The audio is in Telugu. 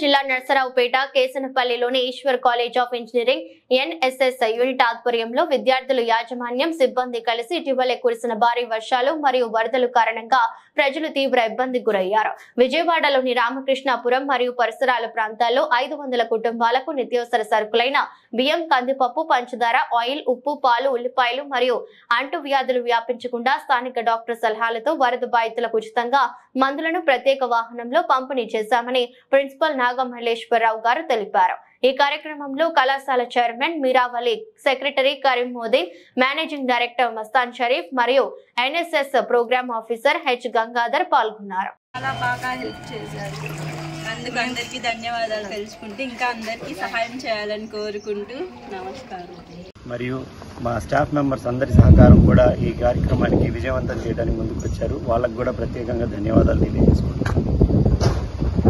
జిల్లా నర్సరావుపేట కేసనపల్లిలోని Eshwar college of engineering NSS unit ఆధ్వర్యంలో విద్యార్థులు యాజమాన్యం సిబ్బంది కలిసి ఇటీవలే కురిసిన భారీ వర్షాలు మరియు వరదలు కారణంగా ప్రజలు తీవ్ర ఇబ్బందికి గురయ్యారు. విజయవాడలోని రామకృష్ణాపురం మరియు పరిసరాల ప్రాంతాల్లో 500 కుటుంబాలకు నిత్యావసర సరుకులైన బియ్యం, కందిపప్పు, పంచదార, ఆయిల్, ఉప్పు, పాలు, ఉల్లిపాయలు మరియు అంటువ్యాధులు వ్యాపించకుండా స్థానిక డాక్టర్ సలహాలతో వరద బాధితులకు ఉచితంగా మందులను ప్రత్యేక వాహనంలో పంపిణీ చేశామని ప్రిన్సిపల్ నాగమల్లేశ్వరరావు గారు తెలిపారు. ఈ కార్యక్రమంలో కళాశాల chairman Meeravali, secretary Karimoddin, managing director Mastan Sharif మరియు NSS programme officer H Gangadhar పాల్గొన్నారు. చాలా బాగా హెల్ప్ చేశారు. అందుకు అందరికీ ధన్యవాదాలు తెలుసుకుంటూ ఇంకా అందరికీ సహాయం చేయాలని కోరుకుంటూ నమస్కారం. మరియు మా స్టాఫ్ మెంబర్స్ అందరి సహకారం కూడా ఈ కార్యక్రమానికి విజయవంతం చేయడానికి ముందుకు వచ్చారు. వాళ్ళకు కూడా ప్రత్యేకంగా ధన్యవాదాలు తెలియజేసుకుంటున్నాను.